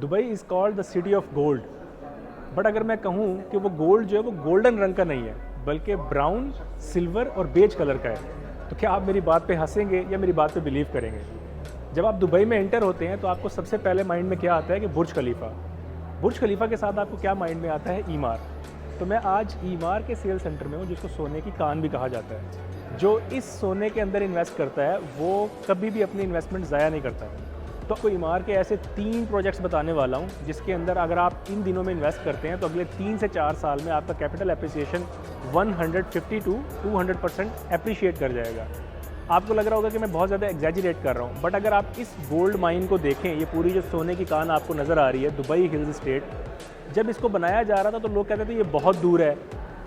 Dubai is called the city of gold, but अगर मैं कहूँ कि वो गोल्ड जो है वो गोल्डन रंग का नहीं है, बल्कि ब्राउन, सिल्वर और बेज कलर का है। तो क्या आप मेरी बात पे हंसेंगे या मेरी बात पे बिलीव करेंगे? जब आप दुबई में एंटर होते हैं तो आपको सबसे पहले माइंड में क्या आता है कि बुर्ज खलीफा। बुर्ज खलीफा के साथ आपको क्या माइंड में आता है? ईमार। तो मैं आज ईमार के सेल सेंटर में हूँ, जिसको सोने की कान भी कहा जाता है। जो इस सोने के अंदर इन्वेस्ट करता है वो कभी भी अपनी इन्वेस्टमेंट ज़ाया नहीं करता है। तो आपको ईमार के ऐसे 3 प्रोजेक्ट्स बताने वाला हूँ जिसके अंदर अगर आप इन दिनों में इन्वेस्ट करते हैं तो अगले 3 से 4 साल में आपका कैपिटल एप्रिसिएशन 150 टू 200% एप्रिशिएट कर जाएगा। आपको लग रहा होगा कि मैं बहुत ज़्यादा एग्जैजरेट कर रहा हूँ, बट अगर आप इस गोल्ड माइन को देखें, ये पूरी जो सोने की कान आपको नज़र आ रही है, दुबई हिल्स स्टेट, जब इसको बनाया जा रहा था तो लोग कहते थे ये बहुत दूर है,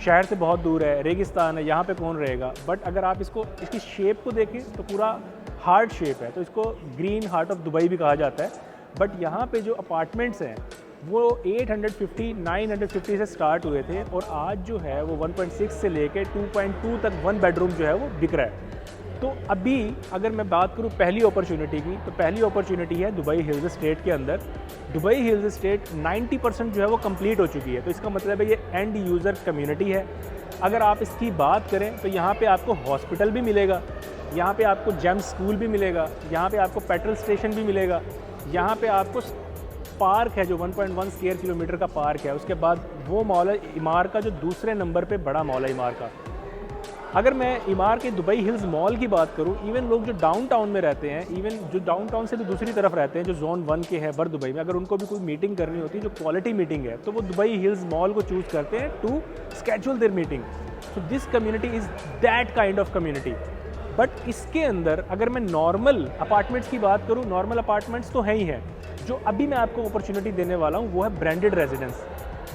शहर से बहुत दूर है, रेगिस्तान है, यहाँ पे कौन रहेगा। बट अगर आप इसकी शेप को देखें तो पूरा हार्ट शेप है, तो इसको ग्रीन हार्ट ऑफ दुबई भी कहा जाता है। बट यहाँ पे जो अपार्टमेंट्स हैं वो 850, 950 से स्टार्ट हुए थे और आज जो है वो 1.6 से लेके 2.2 तक 1 बेडरूम जो है वो बिक रहा है। तो अभी अगर मैं बात करूँ पहली अपॉर्चुनिटी की, तो पहली अपॉर्चुनिटी है दुबई हिल्स स्टेट के अंदर। दुबई हिल्स स्टेट 90% जो है वो कंप्लीट हो चुकी है, तो इसका मतलब है ये एंड यूज़र कम्युनिटी है। अगर आप इसकी बात करें तो यहाँ पे आपको हॉस्पिटल भी मिलेगा, यहाँ पे आपको जेम स्कूल भी मिलेगा, यहाँ पे आपको पेट्रोल स्टेशन भी मिलेगा, यहाँ पे आपको पार्क है जो 1.1 स्क्वायर किलोमीटर का पार्क है। उसके बाद वो मॉल है ईमार का, जो दूसरे नंबर पे बड़ा मॉल है ईमार का। अगर मैं ईमार के दुबई हिल्स मॉल की बात करूं, इवन लोग जो डाउनटाउन में रहते हैं, इवन जो डाउनटाउन से भी दूसरी तरफ रहते हैं, जो जोन 1 के हैं बर दुबई में, अगर उनको भी कोई मीटिंग करनी होती है जो क्वालिटी मीटिंग है, तो वो दुबई हिल्स मॉल को चूज़ करते हैं to schedule their meeting. So this community is that kind of community. But इसके अंदर अगर मैं नॉर्मल अपार्टमेंट्स की बात करूँ, नॉर्मल अपार्टमेंट्स तो है ही हैं। जो अभी मैं आपको अपॉर्चुनिटी देने वाला हूँ वो है ब्रांडेड रेजिडेंस।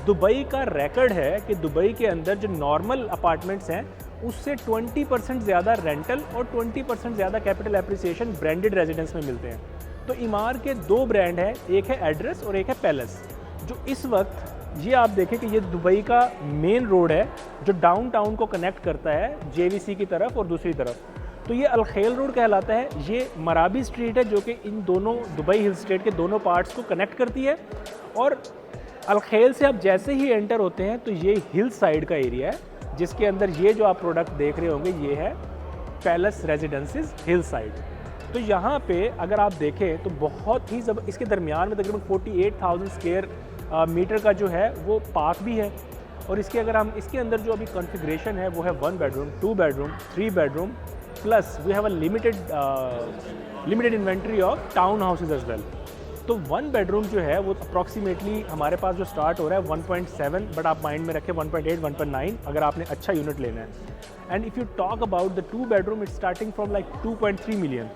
दुबई का रिकॉर्ड है कि दुबई के अंदर जो नॉर्मल अपार्टमेंट्स हैं उससे 20% ज़्यादा रेंटल और 20% ज़्यादा कैपिटल एप्रिसिएशन ब्रांडेड रेजिडेंस में मिलते हैं। तो ईमार के 2 ब्रांड हैं, एक है एड्रेस और एक है पैलेस। जो इस वक्त ये आप देखें कि ये दुबई का मेन रोड है जो डाउनटाउन को कनेक्ट करता है जेवीसी की तरफ और दूसरी तरफ। तो ये अलखेल रोड कहलाता है। ये मराबी स्ट्रीट है जो कि इन दोनों दुबई हिल स्टेट के दोनों पार्ट्स को कनेक्ट करती है। और अलखेल से आप जैसे ही एंटर होते हैं तो ये हिल साइड का एरिया है, जिसके अंदर ये जो आप प्रोडक्ट देख रहे होंगे ये है पैलेस रेजिडेंसीज हिल साइड। तो यहाँ पे अगर आप देखें तो बहुत ही इसके दरमियान में तकरीबन 48,000 स्क्वायर मीटर का जो है वो पार्क भी है। और इसके अगर हम इसके अंदर जो अभी कॉन्फ़िगरेशन है वो है 1 bedroom, 2 bedroom, 3 bedroom, plus we have a limited inventory of town houses as well. तो 1 बेडरूम जो है वो अप्रॉक्सीमेटली हमारे पास जो स्टार्ट हो रहा है 1.7, बट आप माइंड में रखें 1.8, 1.9 अगर आपने अच्छा यूनिट लेना है। And if you talk about the 2 bedroom, it's starting from like 2.3 million.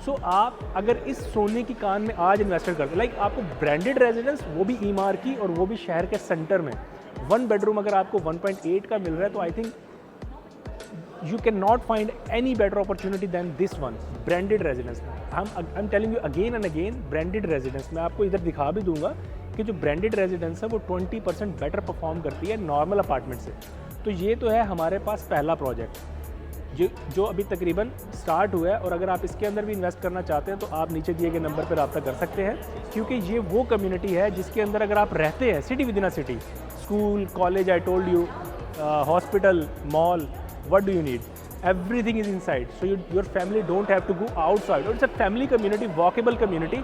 So आप अगर इस सोने की कान में आज इन्वेस्टर करते हैं, लाइक आपको ब्रांडेड रेजिडेंस, वो भी ईमार की और वो भी शहर के सेंटर में, 1 बेडरूम अगर आपको 1.8 का मिल रहा है तो I think you cannot find any better opportunity than this one, branded residence। I'm telling you again and again, branded residence। मैं आपको इधर दिखा भी दूंगा कि जो branded residence है वो 20% बेटर परफॉर्म करती है नॉर्मल अपार्टमेंट से। तो ये तो है हमारे पास पहला प्रोजेक्ट जो अभी तकरीबन स्टार्ट हुआ है। और अगर आप इसके अंदर भी इन्वेस्ट करना चाहते हैं तो आप नीचे दिए गए नंबर पर रब्ता कर सकते हैं, क्योंकि ये वो कम्युनिटी है जिसके अंदर अगर आप रहते हैं, city with in a city, school, college, I told you, hospital, mall, what do you need? Everything is inside, so your family don't have to go outside। और it's a family community, walkable community,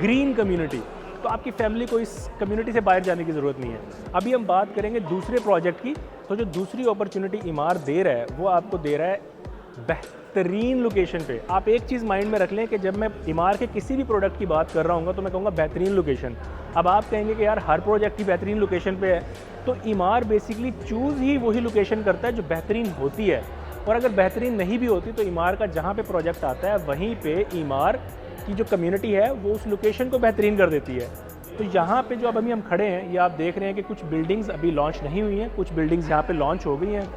green community। तो आपकी family को इस community से बाहर जाने की ज़रूरत नहीं है। अभी हम बात करेंगे दूसरे प्रोजेक्ट की। तो जो दूसरी अपॉर्चुनिटी ईमार दे रहा है वो आपको दे रहा है बेहतरीन लोकेशन पे। आप एक चीज़ माइंड में रख लें कि जब मैं ईमार के किसी भी प्रोडक्ट की बात कर रहा हूँ तो मैं कहूँगा बेहतरीन लोकेशन। अब आप कहेंगे कि यार हर प्रोजेक्ट की बेहतरीन लोकेशन पे है, तो ईमार बेसिकली चूज़ ही वही लोकेशन करता है जो बेहतरीन होती है। और अगर बेहतरीन नहीं भी होती तो ईमार का जहाँ पे प्रोजेक्ट आता है वहीं पे ईमार की जो कम्युनिटी है वो उस लोकेशन को बेहतरीन कर देती है। तो यहाँ पे जो अब अभी हम खड़े हैं, ये आप देख रहे हैं कि कुछ बिल्डिंग्स अभी लॉन्च नहीं हुई हैं, कुछ बिल्डिंग्स यहाँ पे लॉन्च हो गई हैं।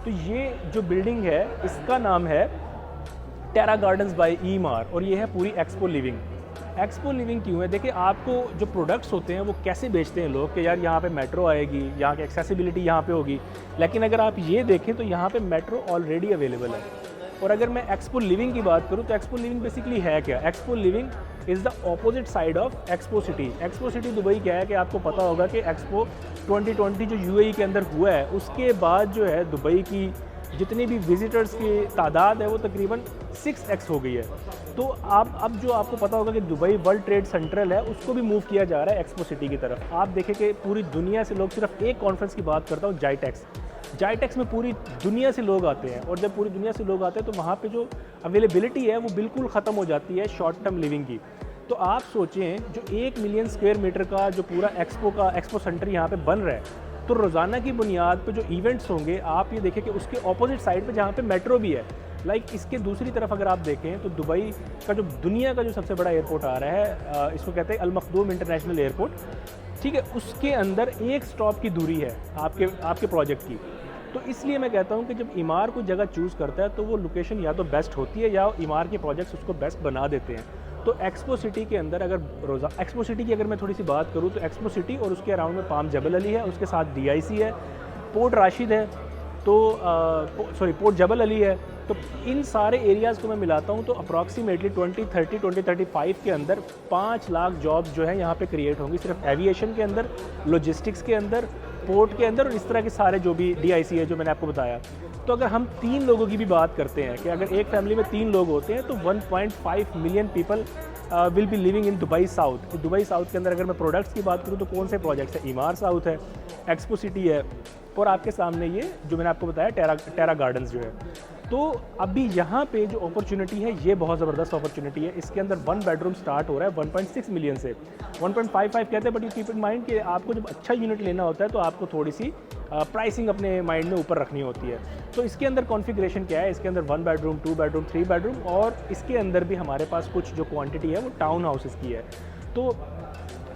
तो ये जो बिल्डिंग है इसका नाम है टेरा गार्डन्स बाय ईमार और ये है पूरी एक्सपो लिविंग। एक्सपो लिविंग क्यों है? देखिए, आपको जो प्रोडक्ट्स होते हैं वो कैसे बेचते हैं लोग कि यार यहाँ पे मेट्रो आएगी, यहाँ की एक्सेसिबिलिटी यहाँ पे होगी, लेकिन अगर आप ये देखें तो यहाँ पे मेट्रो ऑलरेडी अवेलेबल है। और अगर मैं एक्सपो लिविंग की बात करूँ तो एक्सपो लिविंग बेसिकली है क्या? Expo living is the opposite side of expo city. Expo city Dubai क्या है कि आपको पता होगा कि एक्सपो 2020 जो यूएई के अंदर हुआ है उसके बाद जो है दुबई की जितनी भी विजिटर्स की तादाद है वो तकरीबन 6x हो गई है। तो आप अब जो आपको पता होगा कि दुबई वर्ल्ड ट्रेड सेंट्रल है उसको भी मूव किया जा रहा है एक्सपो सिटी की तरफ। आप देखें कि पूरी दुनिया से लोग, सिर्फ एक कॉन्फ्रेंस की बात करता हूँ, जाइटेक्स में पूरी दुनिया से लोग आते हैं, और जब पूरी दुनिया से लोग आते हैं तो वहाँ पे जो अवेलेबिलिटी है वो बिल्कुल ख़त्म हो जाती है शॉर्ट टर्म लिविंग की। तो आप सोचें जो 1 मिलियन स्क्वायर मीटर का जो पूरा एक्सपो सेंटर यहाँ पे बन रहा है, तो रोज़ाना की बुनियाद पे जो इवेंट्स होंगे, आप ये देखें कि उसके ऑपोजिट साइड पे जहाँ पे मेट्रो भी है, लाइक इसके दूसरी तरफ अगर आप देखें तो दुबई का जो दुनिया का जो सबसे बड़ा एयरपोर्ट आ रहा है, इसको कहते हैं अल मखदूम इंटरनेशनल एयरपोर्ट, ठीक है, उसके अंदर एक स्टॉप की दूरी है आपके प्रोजेक्ट की। तो इसलिए मैं कहता हूँ कि जब इमार कोई जगह चूज़ करता है तो वो लोकेशन या तो बेस्ट होती है या इमार के प्रोजेक्ट्स उसको बेस्ट बना देते हैं। तो एक्सपो सिटी के अंदर अगर एक्सपो सिटी की अगर मैं थोड़ी सी बात करूँ तो एक्सपो सिटी और उसके अराउंड में पाम जबल अली है, उसके साथ DIC है, पोर्ट राशिद है, तो पोर्ट जबल अली है। तो इन सारे एरियाज़ को मैं मिलाता हूँ तो अप्रॉक्सीमेटली 2035 के अंदर 5 लाख जॉब्स जो है यहाँ पे क्रिएट होंगी, सिर्फ एविएशन के अंदर, लॉजिस्टिक्स के अंदर, पोर्ट के अंदर, और इस तरह के सारे जो भी DIC है जो मैंने आपको बताया। तो अगर हम 3 लोगों की भी बात करते हैं कि अगर एक फैमिली में 3 लोग होते हैं तो 1.5 million people will be living in Dubai south. Dubai south के अंदर अगर मैं प्रोडक्ट्स की बात करूँ तो कौन से प्रोजेक्ट्स है, इमार साउथ है, एक्सपो सिटी है, और आपके सामने ये जो मैंने आपको बताया टेरा गार्डन्स जो है। तो अभी यहाँ पे जो अपॉर्चुनिटी है ये बहुत ज़बरदस्त अपॉर्चुनिटी है। इसके अंदर 1 बेडरूम स्टार्ट हो रहा है 1.6 मिलियन से, 1.55 कहते हैं, but you keep in mind कि आपको जब अच्छा यूनिट लेना होता है तो आपको थोड़ी सी प्राइसिंग अपने माइंड में ऊपर रखनी होती है। तो इसके अंदर कॉन्फ़िगरेशन क्या है, इसके अंदर 1 बेडरूम, 2 बेडरूम, 3 बेडरूम, और इसके अंदर भी हमारे पास कुछ जो क्वांटिटी है वो टाउन हाउसेस की है। तो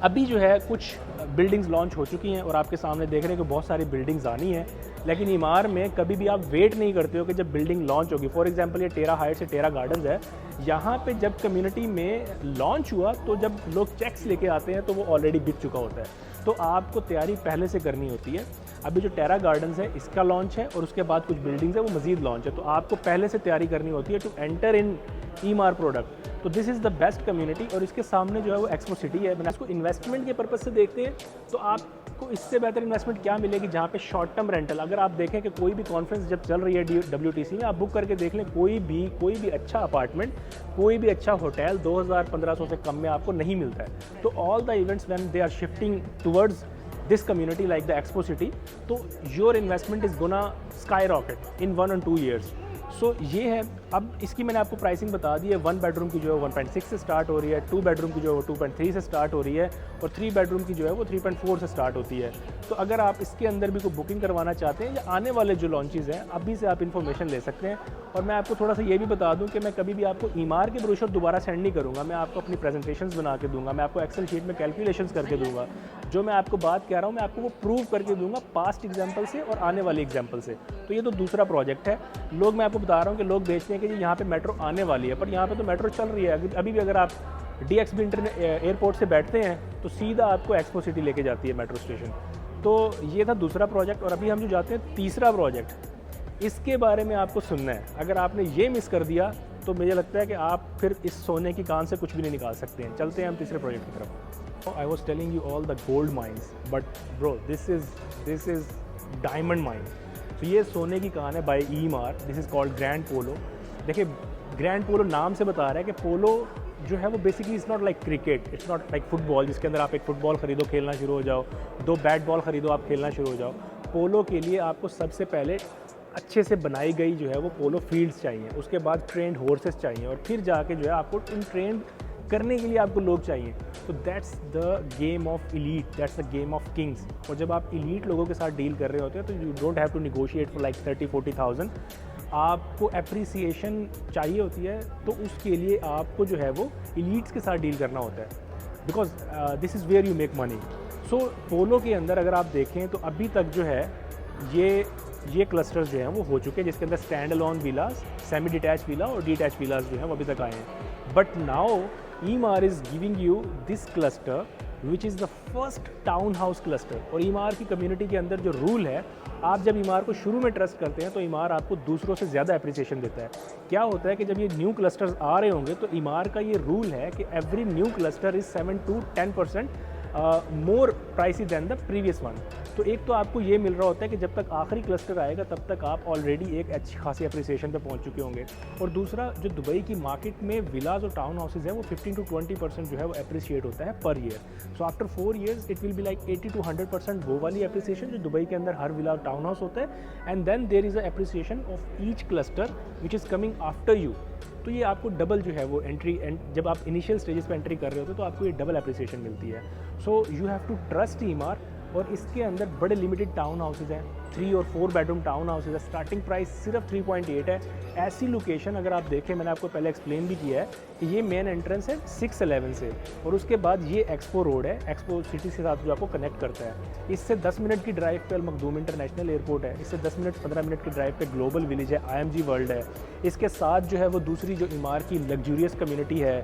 अभी जो है कुछ बिल्डिंग्स लॉन्च हो चुकी हैं और आपके सामने देख रहे हैं कि बहुत सारी बिल्डिंग्स आनी है, लेकिन इमार में कभी भी आप वेट नहीं करते हो कि जब बिल्डिंग लॉन्च होगी। फॉर एग्जांपल ये टेरा हाइट्स से टेरा गार्डन्स है, यहाँ पे जब कम्युनिटी में लॉन्च हुआ तो जब लोग चेक्स लेके आते हैं तो वो ऑलरेडी बिक चुका होता है। तो आपको तैयारी पहले से करनी होती है। अभी जो टेरा गार्डन्स है इसका लॉन्च है और उसके बाद कुछ बिल्डिंग्स है वो मज़ीद लॉन्च है, तो आपको पहले से तैयारी करनी होती है टू एंटर इन ईमार प्रोडक्ट। तो this is the best community, और इसके सामने जो है वो एक्सपो सिटी है। मैंने इसको इन्वेस्टमेंट के पर्पज़ से देखते हैं तो आपको इससे बेहतर इन्वेस्टमेंट क्या मिलेगी जहाँ पे शॉर्ट टर्म रेंटल। अगर आप देखें कि कोई भी कॉन्फ्रेंस जब चल रही है WTC में, आप बुक करके देख लें, कोई भी अच्छा अपार्टमेंट, कोई भी अच्छा होटल 2000-1500 से कम में आपको नहीं मिलता है। तो all the events when they are shifting towards this community like the expo city, तो your investment is gonna skyrocket in 1 और 2 ईयर्स। सो ये है। अब इसकी मैंने आपको प्राइसिंग बता दी है। 1 बेडरूम की जो है 1.6 से स्टार्ट हो रही है, 2 बेडरूम की जो है वो 2.3 से स्टार्ट हो रही है, और 3 बेडरूम की जो है वो 3.4 से स्टार्ट होती है। तो अगर आप इसके अंदर भी कोई बुकिंग करवाना चाहते हैं या आने वाले जो लॉन्चेज़ हैं अभी से आप इन्फॉर्मेशन ले सकते हैं। और मैं आपको थोड़ा सा ये भी बता दूं कि मैं कभी भी आपको ईमार के ब्रोशर दोबारा सेंड नहीं करूँगा, मैं आपको अपनी प्रेजेंटेशंस बना के दूंगा, मैं आपको एक्सेल शीट में कैलकुलेशंस करके दूंगा। जो मैं आपको बात कह रहा हूँ मैं आपको वो प्रूव करके दूंगा पास्ट एग्जाम्पल से और आने वाले एग्जाम्पल से। तो ये तो दूसरा प्रोजेक्ट है। लोग, मैं आपको बता रहा हूँ कि लोग बेचते हैं कि जी यहाँ पे मेट्रो आने वाली है, पर यहाँ पे तो मेट्रो चल रही है। अभी भी अगर आप DXB एयरपोर्ट से बैठते हैं तो सीधा आपको एक्सपो सिटी लेके जाती है मेट्रो स्टेशन। तो ये था दूसरा प्रोजेक्ट। और अभी हम जो जाते हैं तीसरा प्रोजेक्ट, इसके बारे में आपको सुनना है। अगर आपने ये मिस कर दिया तो मुझे लगता है कि आप फिर इस सोने की कान से कुछ भी नहीं निकाल सकते हैं। चलते हैं हम तीसरे प्रोजेक्ट की तरफ। I was telling you all the gold mines, but bro this is diamond mine. तो ये सोने की कान है by Emaar. This is called Grand Polo. देखिए, ग्रैंड पोलो नाम से बता रहा है कि पोलो जो है वो basically it's not like cricket, it's not like football जिसके अंदर आप एक फुटबॉल खरीदो, खेलना शुरू हो जाओ, 2 बैट बॉल खरीदो, आप खेलना शुरू हो जाओ। पोलो के लिए आपको सबसे पहले अच्छे से बनाई गई जो है वो पोलो फील्ड्स चाहिए, उसके बाद ट्रेंड हॉर्सेस चाहिए, और फिर जाके जो है आपको इन ट्रेंड करने के लिए आपको लोग चाहिए। तो that's the game of elite, that's the game of Kings. और जब आप इलीट लोगों के साथ डील कर रहे होते हैं तो you don't have to negotiate for like 30-40,000। आपको एप्रिसिएशन चाहिए होती है, तो उसके लिए आपको जो है वो इलीट्स के साथ डील करना होता है, because this is where you make money. So Polo के अंदर अगर आप देखें तो अभी तक जो है ये क्लस्टर्स जो हैं वो हो चुके हैं, जिसके अंदर stand alone villas, semi detach villa और डिटैच विलास जो हैं वो अभी तक आए हैं। But now Emaar is giving you this cluster which is the first town house cluster. और ईमार की कम्युनिटी के अंदर जो रूल है, आप जब ईमार को शुरू में ट्रस्ट करते हैं तो ईमार आपको दूसरों से ज़्यादा अप्रिसिएशन देता है। क्या होता है कि जब ये न्यू क्लस्टर्स आ रहे होंगे तो ईमार का ये रूल है कि every new cluster is 7 to 10% more pricey than the previous one. तो एक तो आपको ये मिल रहा होता है कि जब तक आखिरी क्लस्टर आएगा तब तक आप ऑलरेडी एक अच्छी खासी अप्रिसिएशन पे पहुंच चुके होंगे। और दूसरा, जो दुबई की मार्केट में विलाज और टाउन हाउसेज है वो 15 to 20% जो है वो अप्रिशिएट होता है per year. So after 4 years it will be like 80 to 100% वो वाली अप्रिसिएशन जो दुबई के अंदर हर विला और टाउन हाउस होता है। And then there is a appreciation of each cluster which is coming after you. तो ये आपको डबल जो है वो एंट्री, जब आप इनिशियल स्टेजेस पे एंट्री कर रहे होते हो तो आपको ये डबल अप्रिसिएशन मिलती है। So you have to trust ईमार। और इसके अंदर बड़े लिमिटेड टाउन हाउसेज हैं, 3 और 4 बेडरूम टाउन हाउसेज है। स्टार्टिंग प्राइस सिर्फ 3.8 है। ऐसी लोकेशन अगर आप देखें, मैंने आपको पहले एक्सप्लेन भी किया है कि ये मेन एंट्रेंस है 611 से, और उसके बाद ये एक्सपो रोड है, एक्सपो सिटी के साथ जो आपको कनेक्ट करता है। इससे 10 मिनट की ड्राइव पे अल मखदूम इंटरनेशनल एयरपोर्ट है। इससे 15 मिनट की ड्राइव पे ग्लोबल विलेज है, IMG वर्ल्ड है। इसके साथ जो है वो दूसरी जो ईमार की लग्जूरियस कम्युनिटी है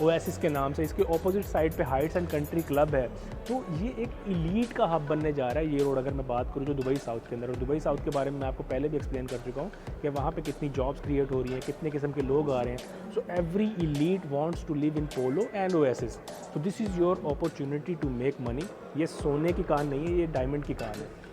ओएसिस के नाम से, इसके ऑपोजिट साइड पे हाइट्स एंड कंट्री क्लब है। तो ये एक इलीट का हब बनने जा रहा है ये रोड, अगर मैं बात करूँ जो दुबई साउथ के अंदर। और दुबई साउथ के बारे में मैं आपको पहले भी एक्सप्लेन कर चुका हूँ कि वहाँ पे कितनी जॉब्स क्रिएट हो रही हैं, कितने किस्म के लोग आ रहे हैं। So every elite wants to live in Polo and Oasis. So this is your opportunity to make money. ये सोने की कान नहीं है, ये डायमंड की कान है।